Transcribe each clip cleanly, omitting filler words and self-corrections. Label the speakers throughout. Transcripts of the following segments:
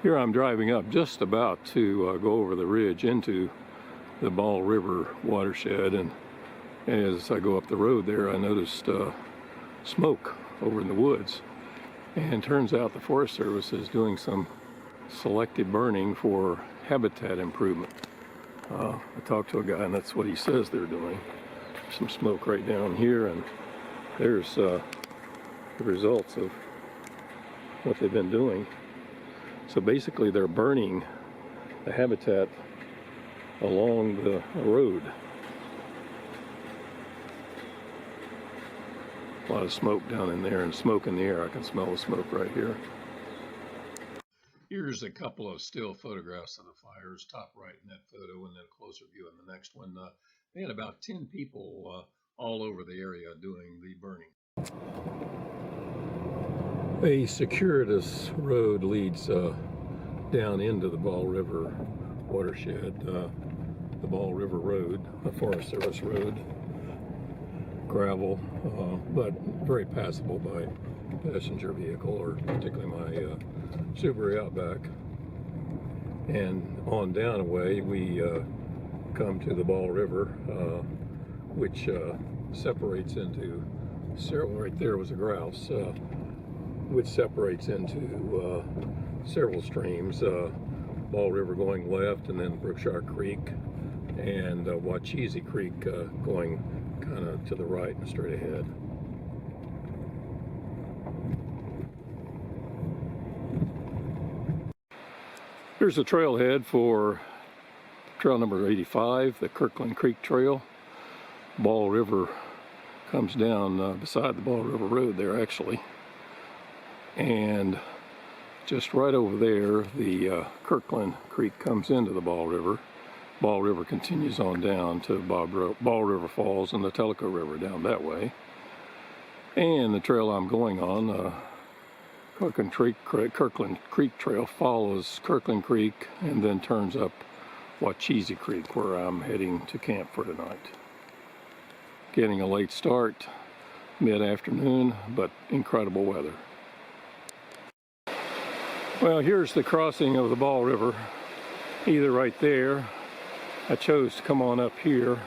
Speaker 1: Here I'm driving up, just about to go over the ridge into the Ball River watershed, and as I go up the road there, I noticed smoke over in the woods, and turns out the Forest Service is doing some selective burning for habitat improvement. I talked to a guy, and that's what he says they're doing. Some smoke right down here, and there's the results of what they've been doing. So basically they're burning the habitat along the road. A lot of smoke down in there, and smoke in the air. I can smell the smoke right here. Here's a couple of still photographs of the fires, top right in that photo, and then a closer view in the next one. They had about 10 people all over the area doing the burning. A circuitous road leads down into the Ball River watershed. The Ball River Road, a Forest Service road, gravel, but very passable by passenger vehicle, or particularly my Subaru Outback. And on down a way, we come to the Ball River, which separates into several. Right there was a grouse, which separates into several streams. Ball River going left, and then Brookshire Creek, and Wacheezy Creek going kind of to the right and straight ahead. Here's the trailhead for trail number 85, the Kirkland Creek Trail. Ball River comes down beside the Ball River Road there, actually. And just right over there, the Kirkland Creek comes into the Ball River. Ball River continues on down to Ball River Falls and the Tellico River down that way. And the trail I'm going on, Kirkland Creek Trail, follows Kirkland Creek and then turns up Wacheezy Creek, where I'm heading to camp for tonight. Getting a late start, mid-afternoon, but incredible weather. Well, here's the crossing of the Ball River, either right there. I chose to come on up here.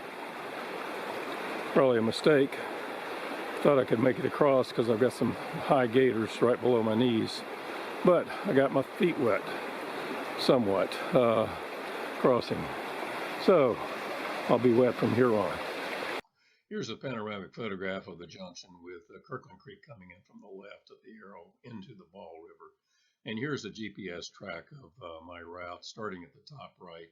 Speaker 1: Probably a mistake. Thought I could make it across because I've got some high gaiters right below my knees. But I got my feet wet, somewhat, crossing. So I'll be wet from here on. Here's a panoramic photograph of the junction with Kirkland Creek coming in from the left of the arrow into the Ball River. And here's a GPS track of my route, starting at the top right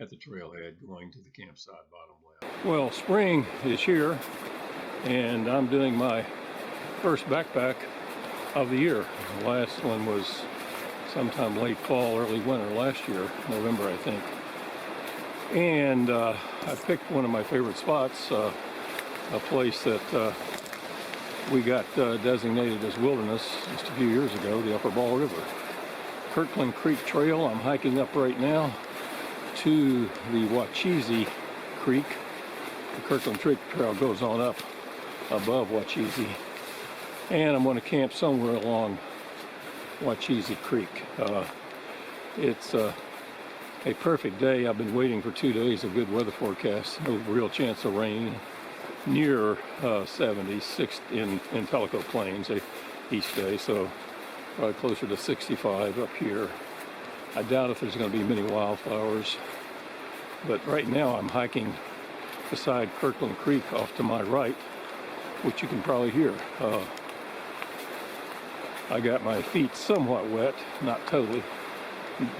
Speaker 1: at the trailhead, going to the campsite bottom left. Well, spring is here, and I'm doing my first backpack of the year. The last one was sometime late fall, early winter last year, November, I think. And I picked one of my favorite spots, a place that we got designated as wilderness just a few years ago, the Upper Ball River. Kirkland Creek Trail, I'm hiking up right now to the Wacheezy Creek. The Kirkland Creek Trail goes on up above Wacheezy, and I'm going to camp somewhere along Wacheezy Creek. It's a perfect day. I've been waiting for 2 days of good weather forecast. No real chance of rain. Near 76 in Tellico Plains each day, so probably closer to 65 up here. I doubt if there's going to be many wildflowers, but right now I'm hiking beside Kirkland Creek off to my right, which you can probably hear. I got my feet somewhat wet, not totally.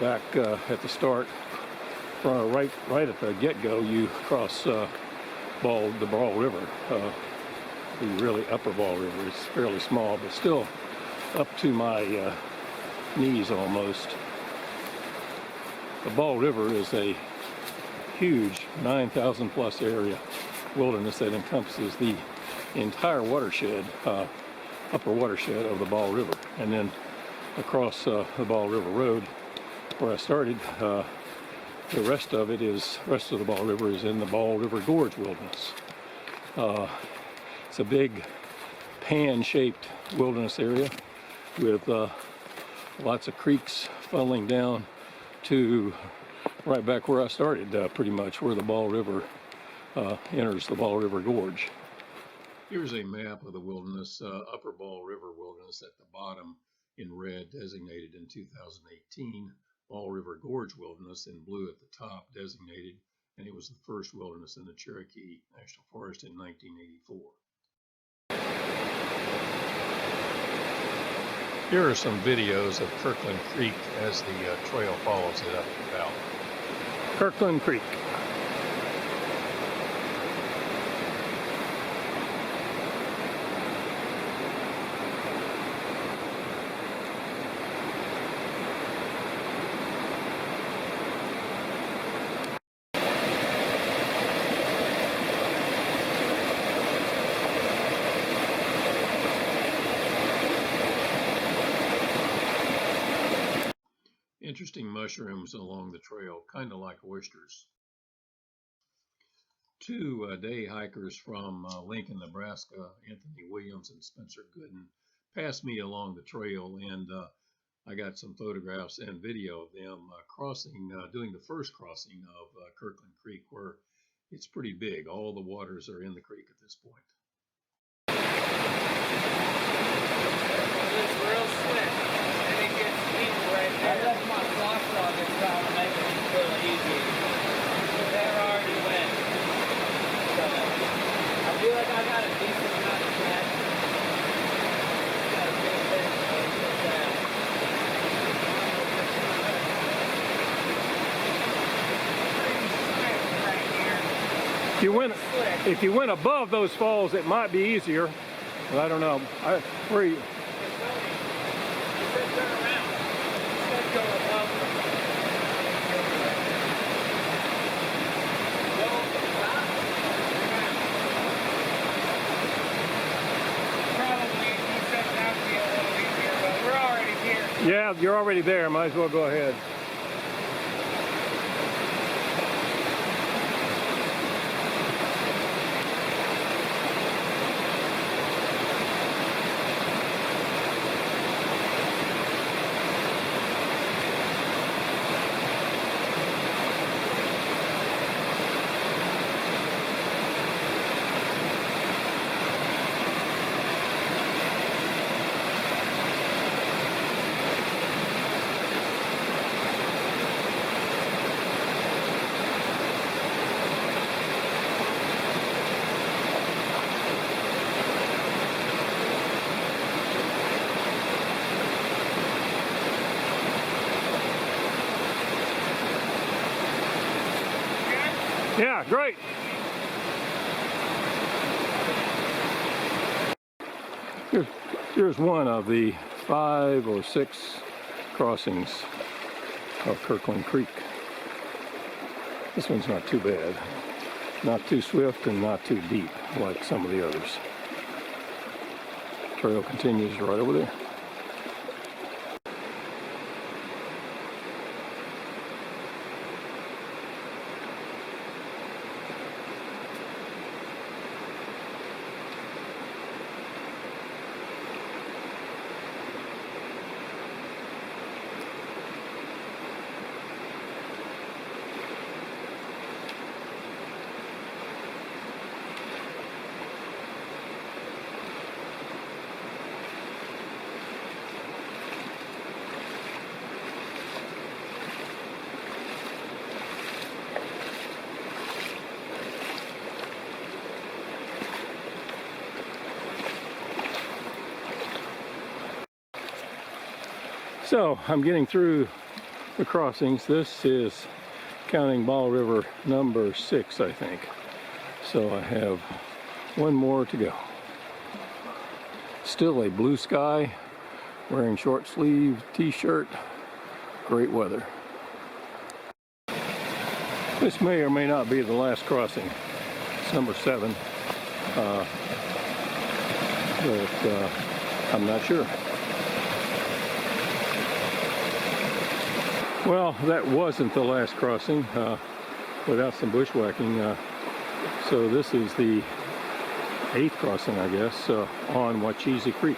Speaker 1: Back at the start, right at the get-go, you cross the Ball River, the really upper Ball River. It's fairly small, but still up to my knees almost. The Ball River is a huge 9,000 plus area wilderness that encompasses the entire watershed, upper watershed of the Ball River. And then across the Ball River Road, where I started, the rest of the Ball River is in the Ball River Gorge Wilderness. It's a big pan-shaped wilderness area with lots of creeks funneling down to right back where I started, pretty much where the Ball River enters the Ball River Gorge. Here's a map of the wilderness, Upper Ball River Wilderness at the bottom in red, designated in 2018. Ball River Gorge Wilderness in blue at the top, designated, and it was the first wilderness in the Cherokee National Forest in 1984. Here are some videos of Kirkland Creek as the trail follows it up the valley. Kirkland Creek. Interesting mushrooms along the trail, kind of like oysters. Two day hikers from Lincoln, Nebraska, Anthony Williams and Spencer Gooden, passed me along the trail, and I got some photographs and video of them doing the first crossing of Kirkland Creek, where it's pretty big. All the waters are in the creek at this point.
Speaker 2: It's real slick, and it gets deep right there. I left my socks on this time to make it feel easy. They're already wet. So I feel like I got a decent amount of traction. Got a good bit of that. Right here.
Speaker 1: If you went above those falls, it might be easier. But I don't know. Where are you? Yeah, you're already there. Might as well go ahead. Yeah, great. Here's one of the 5 or 6 crossings of Kirkland Creek. This one's not too bad. Not too swift and not too deep like some of the others. Trail continues right over there. So I'm getting through the crossings. This is counting Ball River number 6, I think. So I have one more to go. Still a blue sky, wearing short sleeve t-shirt, great weather. This may or may not be the last crossing. It's number 7, but I'm not sure. Well, that wasn't the last crossing without some bushwhacking. So this is the 8th crossing, I guess, on Watershed Creek.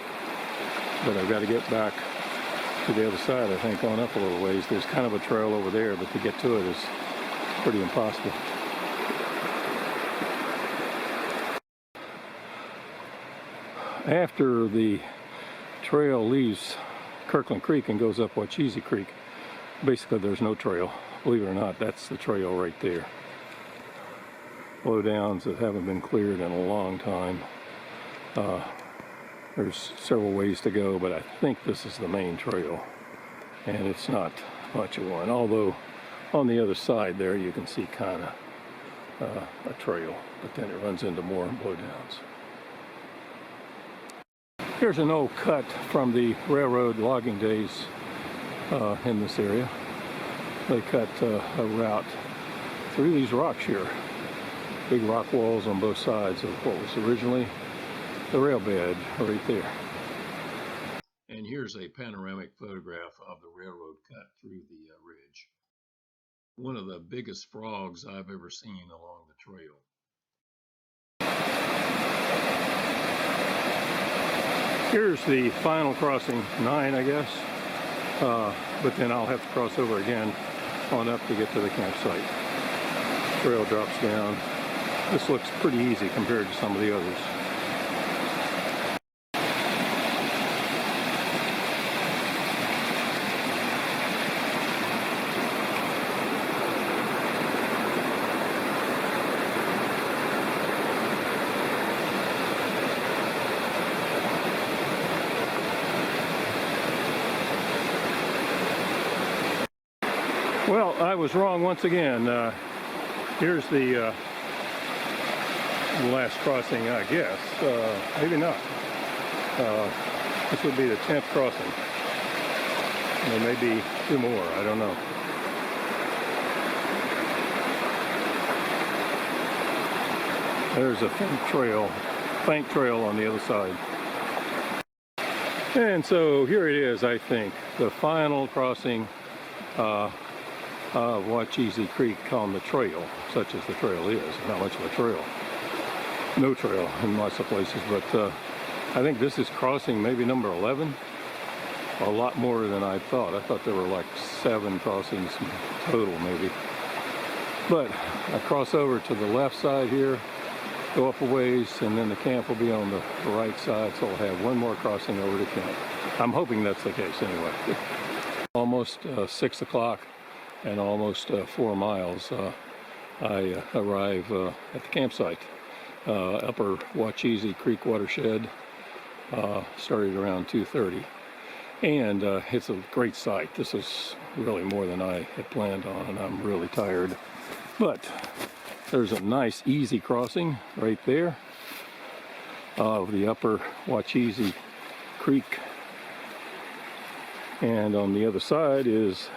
Speaker 1: But I've got to get back to the other side, I think, on up a little ways. There's kind of a trail over there, but to get to it is pretty impossible. After the trail leaves Kirkland Creek and goes up Wacheesy Creek, basically there's no trail. Believe it or not, that's the trail right there. Blowdowns that haven't been cleared in a long time. There's several ways to go, but I think this is the main trail, and it's not much of one. Although on the other side there you can see kind of a trail, but then it runs into more blowdowns. Here's an old cut from the railroad logging days in this area. They cut a route through these rocks here. Big rock walls on both sides of what was originally the rail bed right there. And here's a panoramic photograph of the railroad cut through the ridge. One of the biggest frogs I've ever seen along the trail. Here's the final crossing, 9 I guess, but then I'll have to cross over again on up to get to the campsite. Trail drops down. This looks pretty easy compared to some of the others. Well, I was wrong once again. Here's the last crossing, I guess. Maybe not. This would be the 10th crossing. There may be 2 more, I don't know. There's a faint trail on the other side. And so here it is, I think, the final crossing of Wacheesy Creek on the trail, such as the trail is. Not much of a trail. No trail in lots of places, but I think this is crossing maybe number 11. A lot more than I thought. I thought there were like 7 crossings total maybe. But I cross over to the left side here, go up a ways, and then the camp will be on the right side, so I'll have 1 more crossing over to camp. I'm hoping that's the case anyway. Almost 6 o'clock and almost 4 miles, I arrive at the campsite. Upper Wacheesy Creek watershed, started around 2:30. And it's a great site. This is really more than I had planned on, and I'm really tired. But there's a nice easy crossing right there of the upper Wacheesy Creek. And on the other side is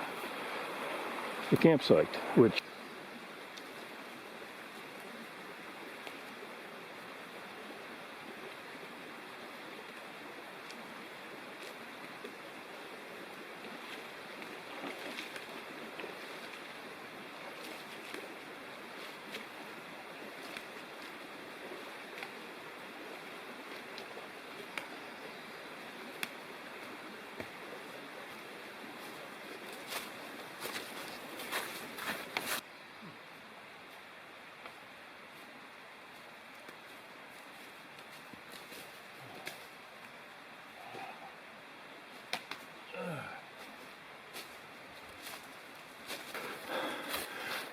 Speaker 1: the campsite, which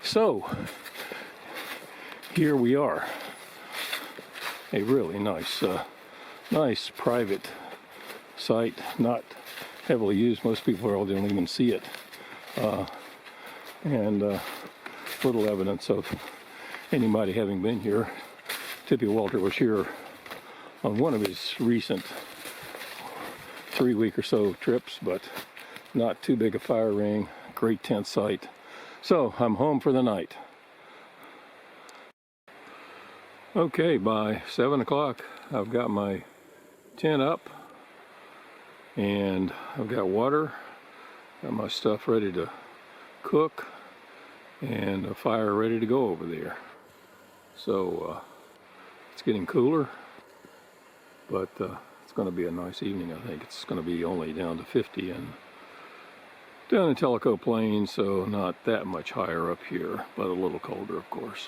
Speaker 1: so here we are. A really nice private site, not heavily used. Most people don't even see it, and little evidence of anybody having been here. Tippy Walter was here on one of his recent 3-week or so trips, but not too big a fire ring. Great tent site. So I'm home for the night. Okay, by 7 o'clock I've got my tent up and I've got water, got my stuff ready to cook, and a fire ready to go over there. So it's getting cooler, but it's going to be a nice evening. I think it's going to be only down to 50 and Down in Tellico Plains, so not that much higher up here, but a little colder, of course.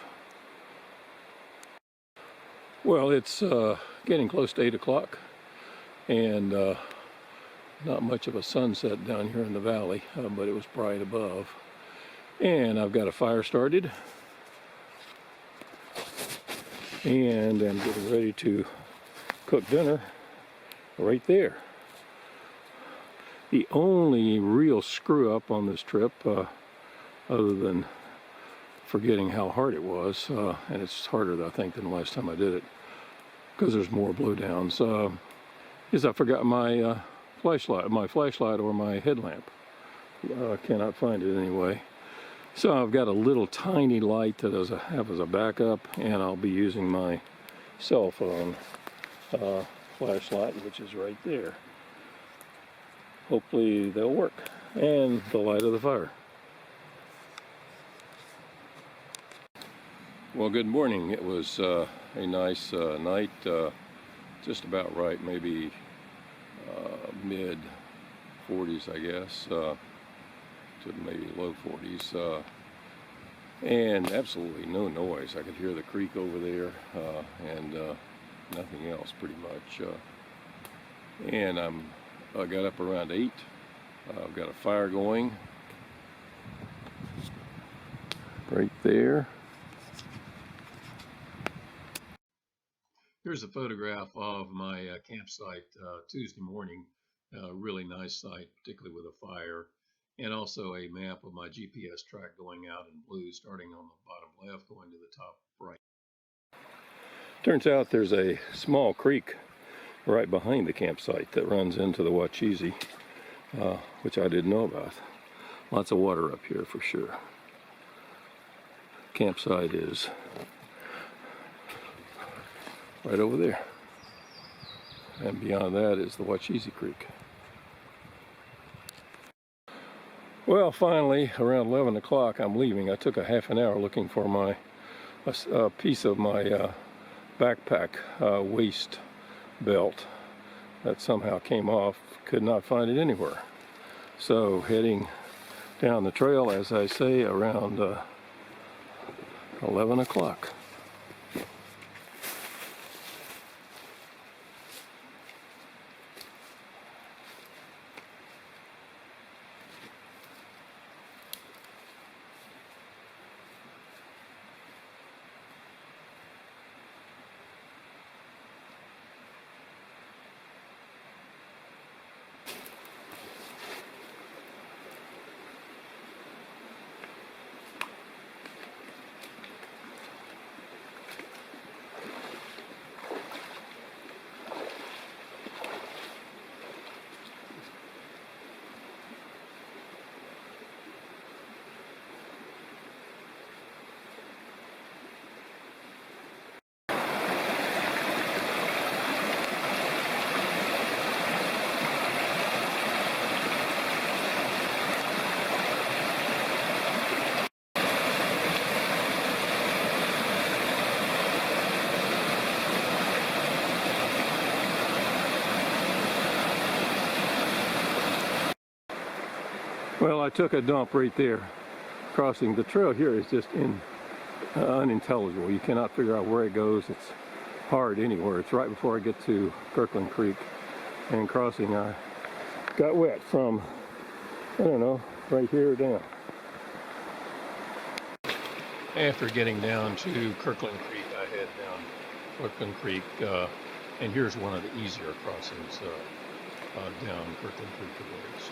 Speaker 1: Well, it's getting close to 8 o'clock, and not much of a sunset down here in the valley, but it was bright above. And I've got a fire started, and I'm getting ready to cook dinner right there. The only real screw up on this trip, other than forgetting how hard it was, and it's harder, I think, than the last time I did it, because there's more blowdowns, is I forgot my flashlight or my headlamp. I cannot find it anyway. So I've got a little tiny light that I have as a backup, and I'll be using my cell phone flashlight, which is right there. Hopefully they'll work, and the light of the fire. Well, good morning. It was a nice night, just about right, maybe mid 40s, I guess, to maybe low 40s, and absolutely no noise. I could hear the creek over there, and nothing else pretty much. And I got up around 8. I've got a fire going right there. Here's a photograph of my campsite Tuesday morning. Really nice site, particularly with a fire, and also a map of my GPS track going out in blue, starting on the bottom left, going to the top right. Turns out there's a small creek right behind the campsite that runs into the Wachisi, which I didn't know about. Lots of water up here for sure. Campsite is right over there, and beyond that is the Wachisi Creek. Well, finally, around 11 o'clock, I'm leaving. I took a half an hour looking for a piece of my backpack waist belt that somehow came off. Could not find it anywhere. So heading down the trail, as I say, around 11 o'clock. Well, I took a dump right there. Crossing the trail here is just unintelligible. You cannot figure out where it goes. It's hard anywhere. It's right before I get to Kirkland Creek, and crossing I got wet from, I don't know, right here down. After getting down to Kirkland Creek, I head down Kirkland Creek, and here's one of the easier crossings down Kirkland Creek a ways.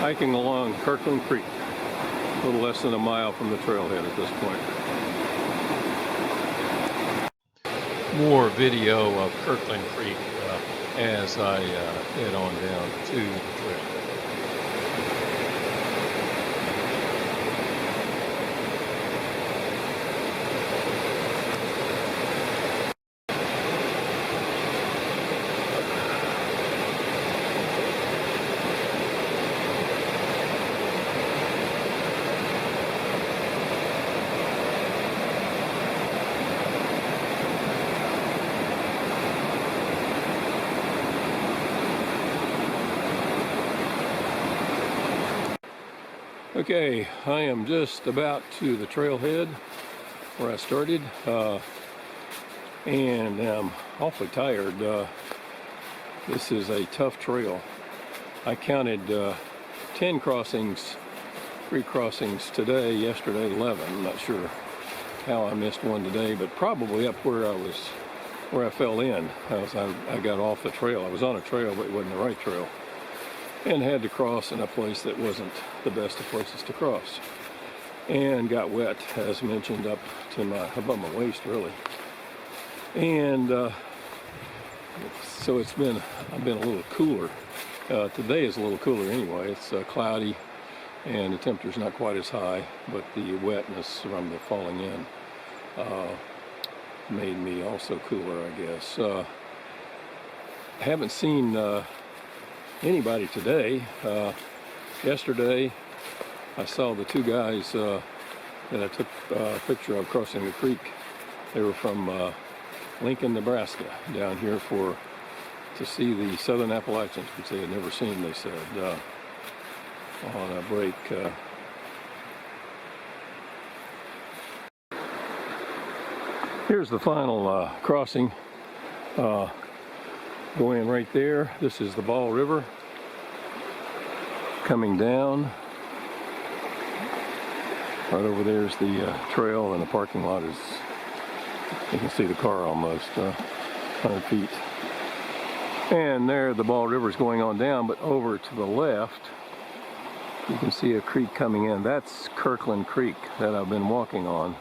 Speaker 1: Hiking along Kirkland Creek, a little less than a mile from the trailhead at this point. more video of Kirkland Creek as I head on down to the trail. Okay, I am just about to the trailhead where I started, and I'm awfully tired. This is a tough trail. I counted 10 crossings, 3 crossings today, yesterday 11. I'm not sure how I missed one today, but probably up where I fell in. I got off the trail. I was on a trail, but it wasn't the right trail, and had to cross in a place that wasn't the best of places to cross, and got wet, as mentioned, up to above my waist really. And so I've been a little cooler. Today is a little cooler anyway. It's cloudy and the temperature's not quite as high, but the wetness from the falling in made me also cooler, I guess. Haven't seen anybody today. Yesterday I saw the 2 guys that I took a picture of crossing the creek. They were from Lincoln, Nebraska, down here to see the Southern Appalachians, which they had never seen, they said, on a break. Here's the final crossing. Go in right there. This is the Ball River coming down. Right over there's the trail, and the parking lot is, you can see the car almost 100 feet. And there the Ball River is going on down, but over to the left you can see a creek coming in. That's Kirkland Creek that I've been walking on.